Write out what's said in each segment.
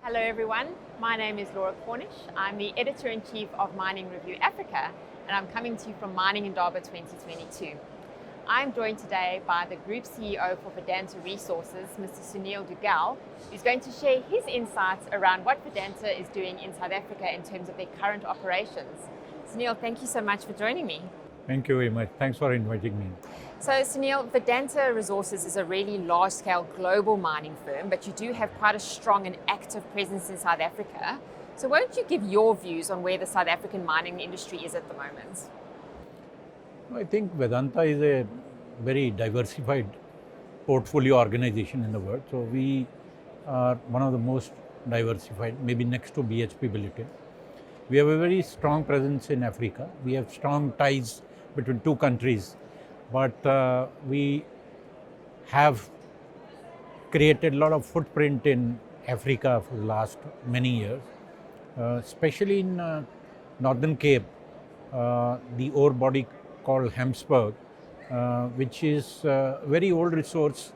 Hello everyone, my name is Laura Cornish. I'm the Editor-In-Chief of Mining Review Africa, and I'm coming to you from Mining Indaba 2022. I'm joined today by the Group CEO for Vedanta Resources, Mr. Sunil Duggal, who's going to share his insights around what Vedanta is doing in South Africa in terms of their current operations. Sunil, thank you so much for joining me. Thank you very much. Thanks for inviting me. So Sunil, Vedanta Resources is a really large-scale global mining firm, but you do have quite a strong and active presence in South Africa. So won't you give your views on where the South African mining industry is at the moment? I think Vedanta is a very diversified portfolio organization in the world. So we are one of the most diversified, maybe next to BHP Billiton. We have a very strong presence in Africa. We have strong ties between two countries, but we have created a lot of footprint in Africa for the last many years, especially in Northern Cape, the ore body called Gamsberg, which is a very old resource.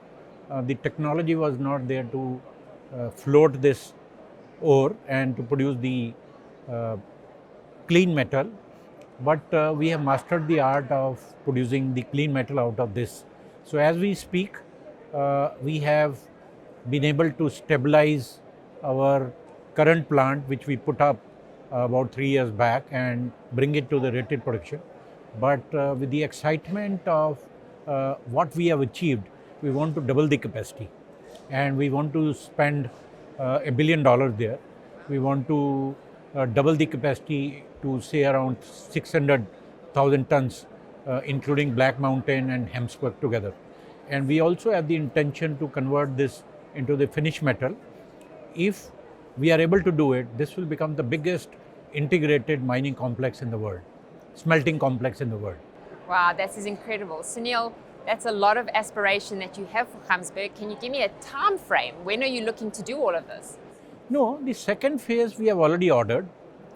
The technology was not there to float this ore and to produce the clean metal, but we have mastered the art of producing the clean metal out of this. So as we speak, we have been able to stabilize our current plant, which we put up about 3 years back, and bring it to the rated production. But with the excitement of what we have achieved, we want to double the capacity, and we want to spend $1 billion there. We want to double the capacity to say around 600,000 tons, including Black Mountain and Gamsberg together. And we also have the intention to convert this into the finished metal. If we are able to do it, this will become the biggest integrated mining complex in the world, smelting complex in the world. Wow, that is incredible. Sunil, that's a lot of aspiration that you have for Gamsberg. Can you give me a time frame? When are you looking to do all of this? No, the second phase we have already ordered,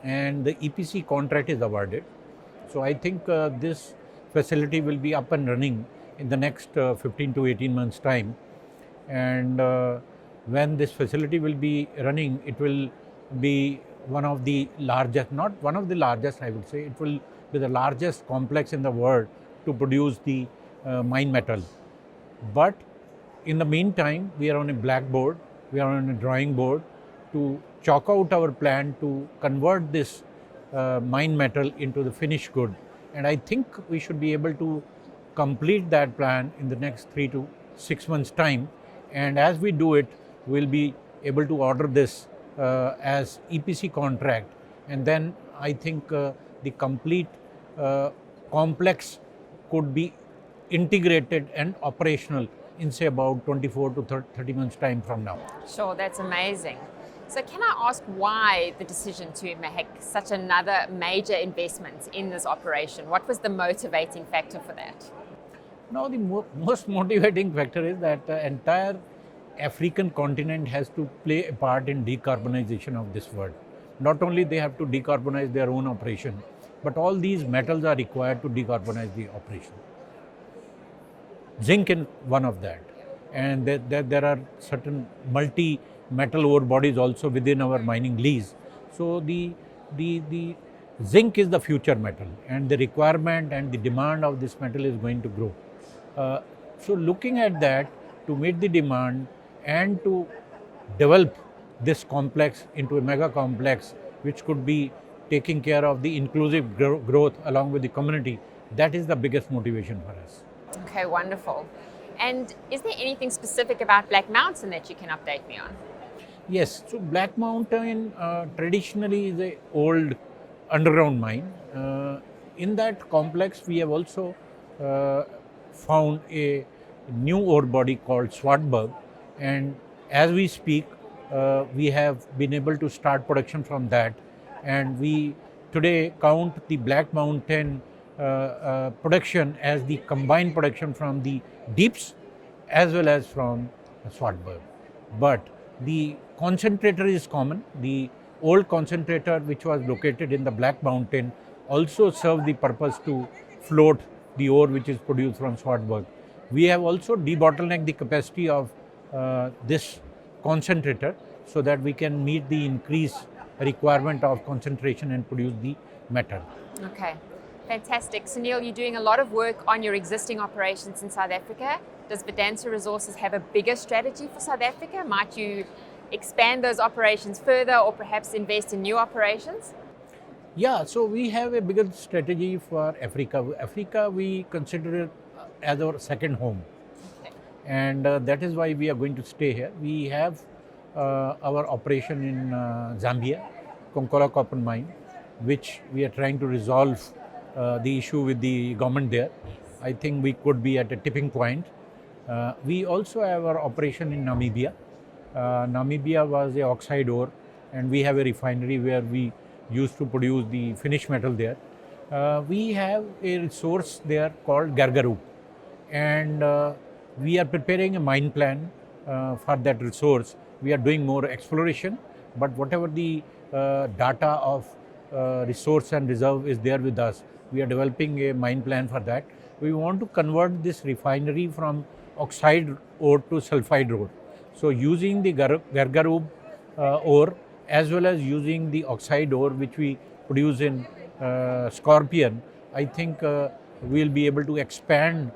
and the EPC contract is awarded. So I think this facility will be up and running in the next 15 to 18 months time. And when this facility will be running, it will be one of the largest, not one of the largest, I would say, it will be the largest complex in the world to produce the mine metal. But in the meantime, we are on a blackboard, we are on a drawing board to chalk out our plan to convert this mine metal into the finished good. And I think we should be able to complete that plan in the next 3 to 6 months time. And as we do it, we'll be able to order this as EPC contract. And then I think the complete complex could be integrated and operational in say about 24 to 30 months time from now. Sure, that's amazing. So can I ask why the decision to make such another major investment in this operation? What was the motivating factor for that? Now the most motivating factor is that the entire African continent has to play a part in decarbonization of this world. Not only they have to decarbonize their own operation, but all these metals are required to decarbonize the operation. Zinc is one of that, and there are certain multi-metal ore bodies also within our mining lease. So the zinc is the future metal, and the requirement and the demand of this metal is going to grow. So looking at that, to meet the demand and to develop this complex into a mega complex which could be taking care of the inclusive growth along with the community, that is the biggest motivation for us. Okay, wonderful. And is there anything specific about Black Mountain that you can update me on? Yes, so Black Mountain traditionally is an old underground mine. In that complex, we have also found a new ore body called Swartberg, and as we speak, we have been able to start production from that, and we today count the Black Mountain production as the combined production from the deeps as well as from Swartberg. But the concentrator is common. The old concentrator which was located in the Black Mountain also served the purpose to float the ore which is produced from Swartberg. We have also debottlenecked the capacity of this concentrator, so that we can meet the increased requirement of concentration and produce the metal. Okay, fantastic. Sunil, you're doing a lot of work on your existing operations in South Africa. Does Vedanta Resources have a bigger strategy for South Africa? Might you expand those operations further or perhaps invest in new operations? Yeah, so we have a bigger strategy for Africa. Africa, we consider it as our second home. Okay. And that is why we are going to stay here. We have our operation in Zambia, Konkola Copper Mine, which we are trying to resolve the issue with the government there. I think we could be at a tipping point. We also have our operation in Namibia. Namibia was a oxide ore, and we have a refinery where we used to produce the finished metal there. We have a resource there called Gargaru, and we are preparing a mine plan for that resource. We are doing more exploration, but whatever the data of resource and reserve is there with us, we are developing a mine plan for that. We want to convert this refinery from oxide ore to sulfide ore. So using the Gargaru ore as well as using the oxide ore which we produce in Scorpion, I think we'll be able to expand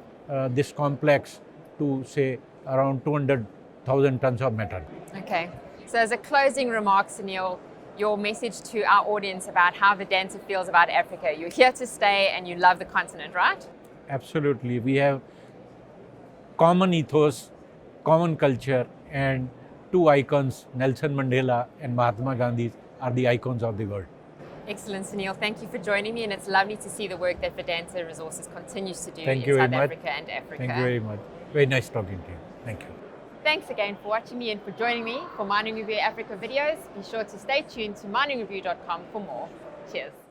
this complex to say around 200,000 tons of metal. Okay, so as a closing remark, Sunil, your message to our audience about how Vedanta feels about Africa. You're here to stay and you love the continent, right? Absolutely. We have common ethos, common culture, and two icons, Nelson Mandela and Mahatma Gandhi, are the icons of the world. Excellent, Sunil. Thank you for joining me, and it's lovely to see the work that Vedanta Resources continues to do Thank in you South very much. Africa and Africa. Thank you very much. Very nice talking to you. Thank you. Thanks again for watching me and for joining me for Mining Review Africa videos. Be sure to stay tuned to miningreview.com for more. Cheers.